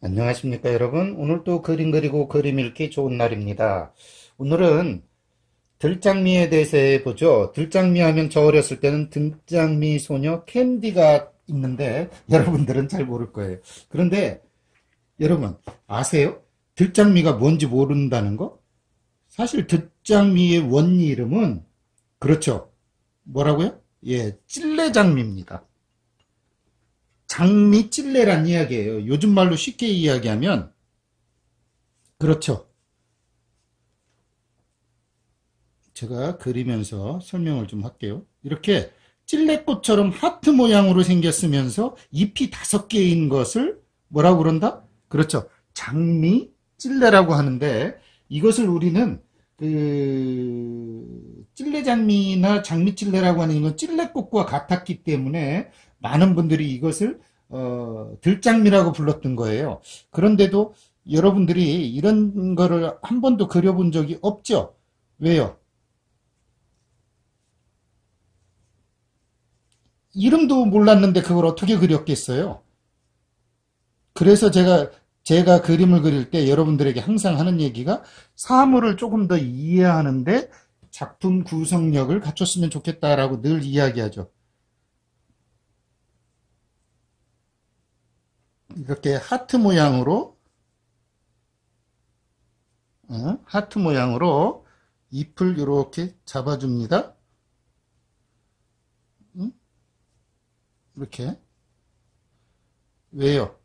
안녕하십니까 여러분. 오늘 또 그림 그리고 그림 읽기 좋은 날입니다. 오늘은 들장미에 대해서 해보죠. 들장미 하면 저 어렸을 때는 들장미 소녀 캔디가 있는데 여러분들은 잘 모를 거예요. 그런데 여러분 아세요? 들장미가 뭔지 모른다는 거? 사실 들장미의 원리 이름은 그렇죠. 뭐라고요? 예, 찔레장미입니다. 장미 찔레란 이야기예요. 요즘 말로 쉽게 이야기하면 그렇죠. 제가 그리면서 설명을 좀 할게요. 이렇게 찔레꽃처럼 하트 모양으로 생겼으면서 잎이 5개인 것을 뭐라고 그런다? 그렇죠. 장미 찔레라고 하는데 이것을 우리는 찔레장미나 장미찔레라고 하는 이건 찔레꽃과 같았기 때문에 많은 분들이 이것을 들장미라고 불렀던 거예요. 그런데도 여러분들이 이런 거를 한 번도 그려본 적이 없죠? 왜요? 이름도 몰랐는데 그걸 어떻게 그렸겠어요? 그래서 제가 그림을 그릴 때 여러분들에게 항상 하는 얘기가 사물을 조금 더 이해하는데 작품 구성력을 갖췄으면 좋겠다라고 늘 이야기하죠. 이렇게 하트 모양으로 잎을 이렇게 잡아줍니다. 응? 이렇게. 왜요?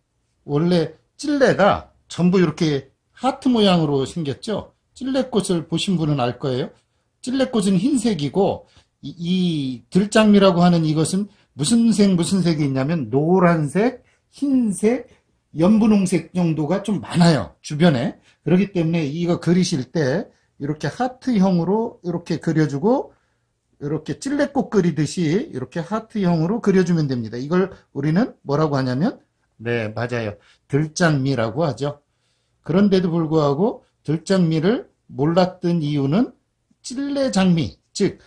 원래 찔레가 전부 이렇게 하트 모양으로 생겼죠? 찔레꽃을 보신 분은 알 거예요. 찔레꽃은 흰색이고, 이 들장미라고 하는 이것은 무슨 색이 있냐면, 노란색, 흰색, 연분홍색 정도가 좀 많아요. 주변에. 그렇기 때문에 이거 그리실 때, 이렇게 하트형으로 이렇게 그려주고, 이렇게 찔레꽃 그리듯이 이렇게 하트형으로 그려주면 됩니다. 이걸 우리는 뭐라고 하냐면, 네, 맞아요. 들장미라고 하죠. 그런데도 불구하고 들장미를 몰랐던 이유는 찔레장미, 즉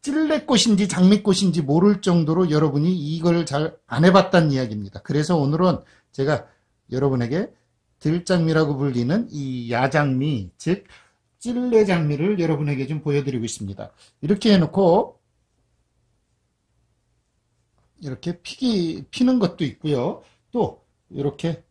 찔레꽃인지 장미꽃인지 모를 정도로 여러분이 이걸 잘 안 해봤다는 이야기입니다. 그래서 오늘은 제가 여러분에게 들장미라고 불리는 이 야장미, 즉 찔레장미를 여러분에게 좀 보여드리고 있습니다. 이렇게 해놓고 이렇게 피는 것도 있고요. 또 이렇게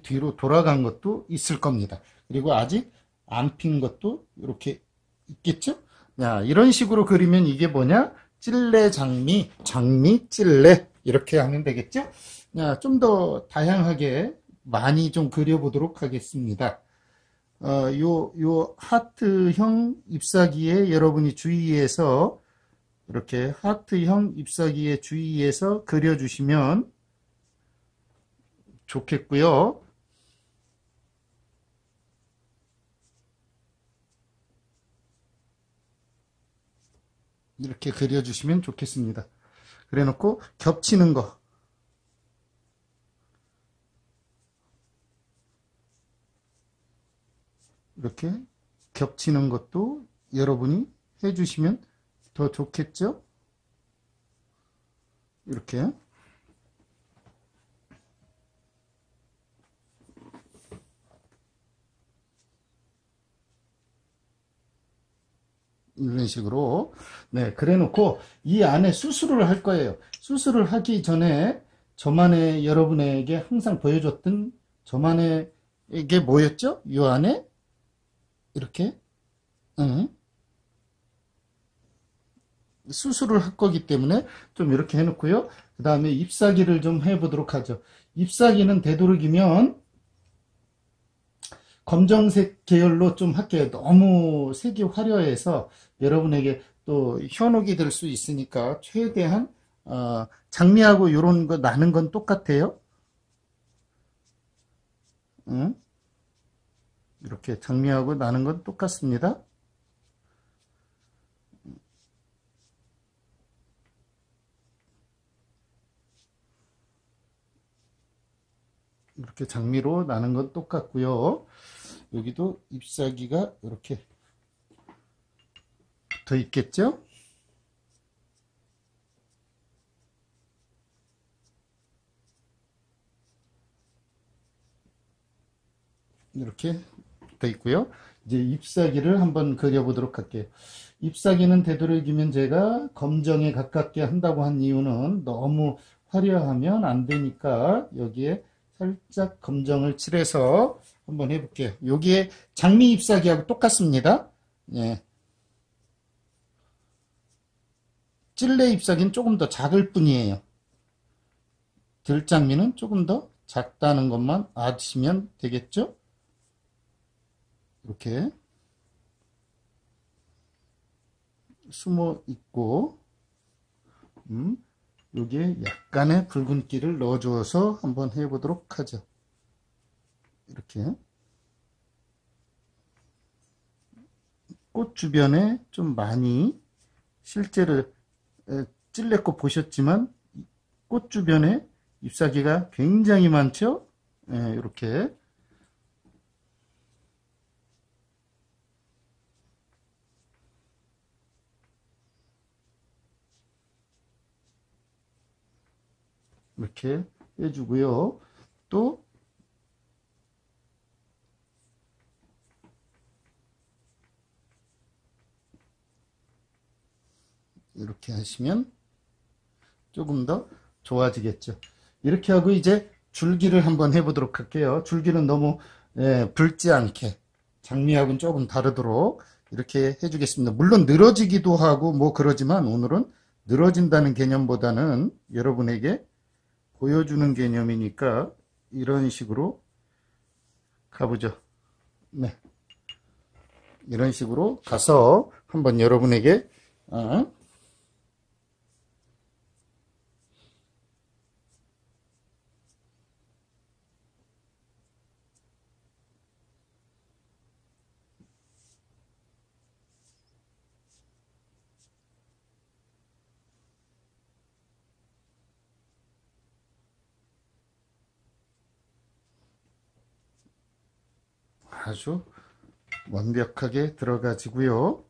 뒤로 돌아간 것도 있을 겁니다. 그리고 아직 안 핀 것도 이렇게 있겠죠? 야, 이런 식으로 그리면 이게 뭐냐? 찔레 장미, 장미 찔레 이렇게 하면 되겠죠? 좀 더 다양하게 많이 좀 그려보도록 하겠습니다. 요 하트형 잎사귀에 여러분이 주의해서 이렇게 하트형 잎사귀에 주의해서 그려주시면 좋겠고요. 이렇게 그려주시면 좋겠습니다. 그래 놓고 겹치는 거 이렇게 겹치는 것도 여러분이 해주시면 더 좋겠죠? 이렇게 이런 식으로 네 그래 놓고 이 안에 수술을 할 거예요. 수술을 하기 전에 저만의 여러분에게 항상 보여줬던 저만의 이게 뭐였죠? 이 안에 이렇게 응, 수술을 할 거기 때문에 좀 이렇게 해놓고요. 그 다음에 잎사귀를 좀 해보도록 하죠. 잎사귀는 되도록이면 검정색 계열로 좀 할게요. 너무 색이 화려해서 여러분에게 또 현혹이 될 수 있으니까 최대한 장미하고 이런 거 나는 건 똑같아요. 응? 이렇게 장미하고 나는 건 똑같습니다. 이렇게 장미로 나는 건 똑같고요. 여기도 잎사귀가 이렇게 붙어 있겠죠? 이렇게 붙어 있고요. 이제 잎사귀를 한번 그려보도록 할게요. 잎사귀는 되도록이면 제가 검정에 가깝게 한다고 한 이유는 너무 화려하면 안 되니까 여기에 살짝 검정을 칠해서 한번 해볼게요. 여기에 장미 잎사귀하고 똑같습니다. 예. 찔레 잎사귀는 조금 더 작을 뿐이에요. 들장미는 조금 더 작다는 것만 아시면 되겠죠? 이렇게 숨어 있고, 여기에 약간의 붉은기를 넣어주어서 한번 해보도록 하죠. 이렇게 꽃 주변에 좀 많이, 실제로 찔레꽃 보셨지만 꽃 주변에 잎사귀가 굉장히 많죠. 이렇게 이렇게 해주고요. 또 이렇게 하시면 조금 더 좋아지겠죠. 이렇게 하고 이제 줄기를 한번 해보도록 할게요. 줄기는 너무 붉지 않게 장미하고는 조금 다르도록 이렇게 해주겠습니다. 물론 늘어지기도 하고 뭐 그러지만 오늘은 늘어진다는 개념보다는 여러분에게 보여주는 개념이니까 이런 식으로 가보죠. 네, 이런 식으로 가서 한번 여러분에게 아주 완벽하게 들어가지고요.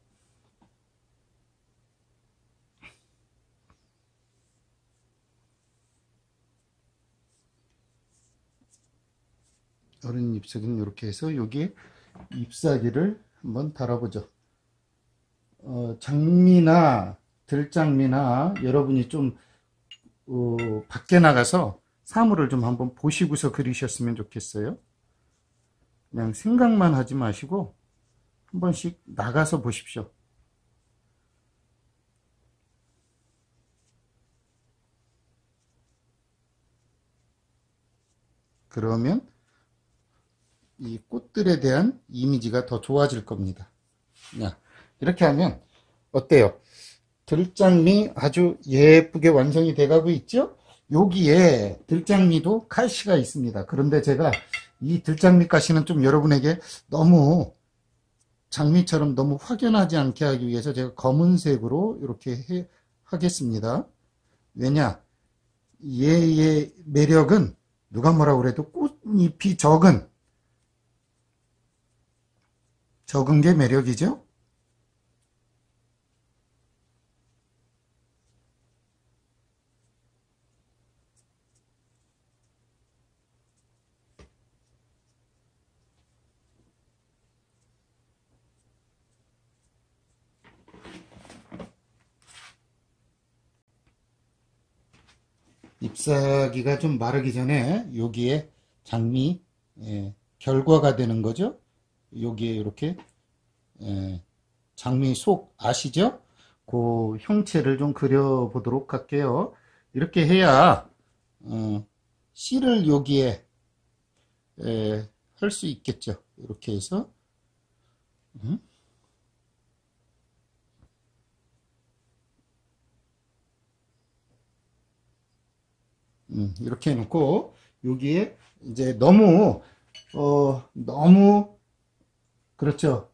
어린 잎사귀는 이렇게 해서 여기에 잎사귀를 한번 달아보죠. 장미나 들장미나 여러분이 좀 밖에 나가서 사물을 좀 한번 보시고서 그리셨으면 좋겠어요. 그냥 생각만 하지 마시고 한 번씩 나가서 보십시오. 그러면 이 꽃들에 대한 이미지가 더 좋아질 겁니다. 이렇게 하면 어때요? 들장미 아주 예쁘게 완성이 돼가고 있죠? 여기에 들장미도 가시가 있습니다. 그런데 제가 이 들장미 가시는 좀 여러분에게 너무 장미처럼 너무 확연하지 않게 하기 위해서 제가 검은색으로 이렇게 하겠습니다. 왜냐? 얘의 매력은 누가 뭐라고 그래도 꽃잎이 적은 게 매력이죠? 잎사귀가 좀 마르기 전에 여기에 장미 결과가 되는 거죠. 여기에 이렇게 장미 속 아시죠? 그 형체를 좀 그려보도록 할게요. 이렇게 해야 씨를 여기에 할 수 있겠죠. 이렇게 해서 이렇게 해놓고 여기에 이제 너무 그렇죠.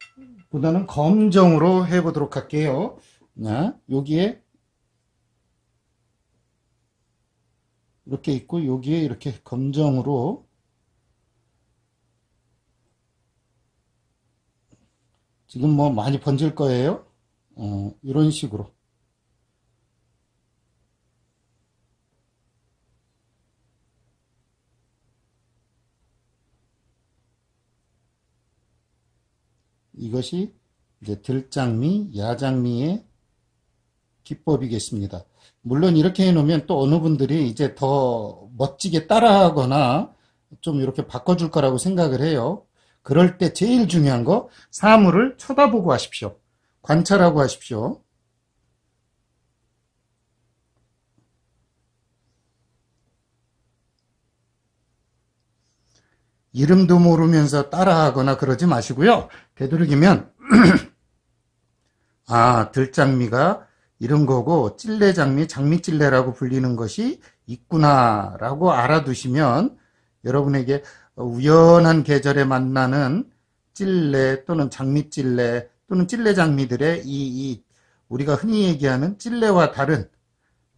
보다는 검정으로 해보도록 할게요. 여기에 이렇게 있고 여기에 이렇게 검정으로 지금 뭐 많이 번질 거예요. 이런 식으로 이것이 이제 들장미, 야장미의 기법이겠습니다. 물론 이렇게 해놓으면 또 어느 분들이 이제 더 멋지게 따라하거나 좀 이렇게 바꿔줄 거라고 생각을 해요. 그럴 때 제일 중요한 거, 사물을 쳐다보고 하십시오. 관찰하고 하십시오. 이름도 모르면서 따라하거나 그러지 마시고요. 되도록이면 아, 들장미가 이런 거고 찔레장미, 장미찔레라고 불리는 것이 있구나라고 알아두시면 여러분에게 우연한 계절에 만나는 찔레 또는 장미찔레 또는 찔레장미들의 우리가 흔히 얘기하는 찔레와 다른,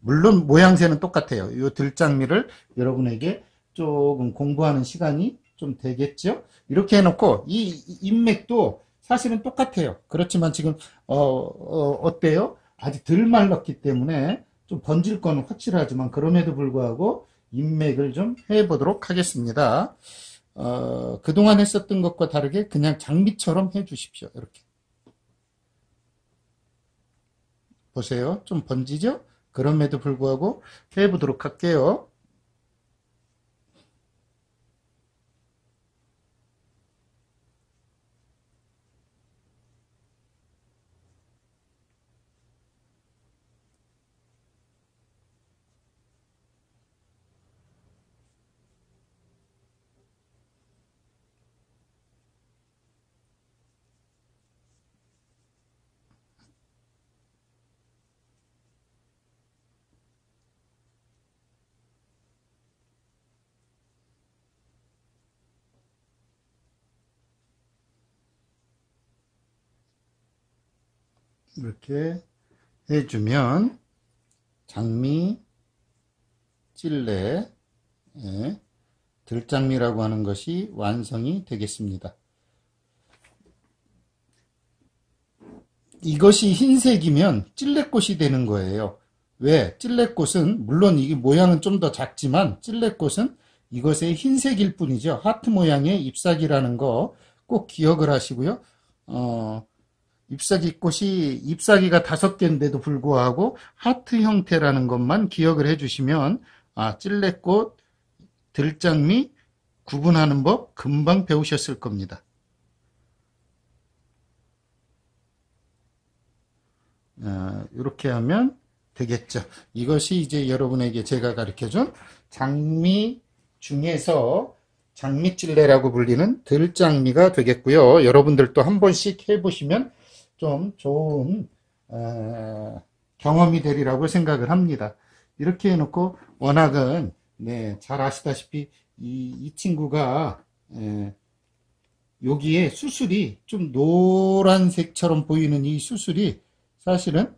물론 모양새는 똑같아요. 이 들장미를 여러분에게 조금 공부하는 시간이 좀 되겠죠? 이렇게 해놓고 이 인맥도 사실은 똑같아요. 그렇지만 지금 어때요? 아직 덜 말랐기 때문에 좀 번질 건 확실하지만 그럼에도 불구하고 인맥을 좀 해보도록 하겠습니다. 그동안 했었던 것과 다르게 그냥 장미처럼 해주십시오. 이렇게 보세요. 좀 번지죠? 그럼에도 불구하고 해보도록 할게요. 이렇게 해주면 장미, 찔레, 들장미라고 하는 것이 완성이 되겠습니다. 이것이 흰색이면 찔레꽃이 되는 거예요. 왜? 찔레꽃은 물론 이게 모양은 좀 더 작지만 찔레꽃은 이것의 흰색일 뿐이죠. 하트 모양의 잎사귀라는 거 꼭 기억을 하시고요. 잎사귀가 5개인데도 불구하고 하트 형태라는 것만 기억을 해주시면 찔레꽃, 들장미 구분하는 법 금방 배우셨을 겁니다. 이렇게 하면 되겠죠. 이것이 이제 여러분에게 제가 가르쳐준 장미 중에서 장미찔레라고 불리는 들장미가 되겠고요. 여러분들도 한 번씩 해보시면 좀 좋은 경험이 되리라고 생각을 합니다. 이렇게 해놓고 워낙은 잘 아시다시피 이 친구가 여기에 수술이 좀 노란색처럼 보이는 이 수술이 사실은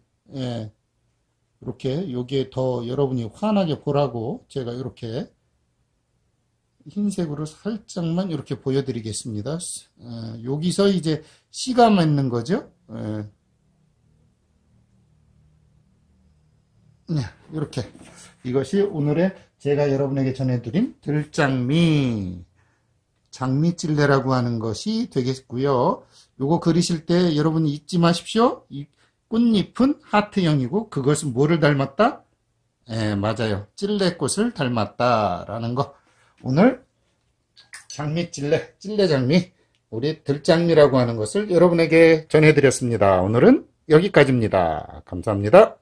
이렇게 여기에 더 여러분이 환하게 보라고 제가 이렇게 흰색으로 살짝만 이렇게 보여드리겠습니다. 여기서 이제 씨가 맺는 거죠. 이렇게 이것이 오늘의 제가 여러분에게 전해드린 들장미, 장미찔레라고 하는 것이 되겠고요. 요거 그리실 때 여러분이 잊지 마십시오. 이 꽃잎은 하트형이고 그것은 뭐를 닮았다? 맞아요. 찔레꽃을 닮았다라는 거. 오늘 장미찔레, 찔레장미, 우리 들장미라고 하는 것을 여러분에게 전해드렸습니다. 오늘은 여기까지입니다. 감사합니다.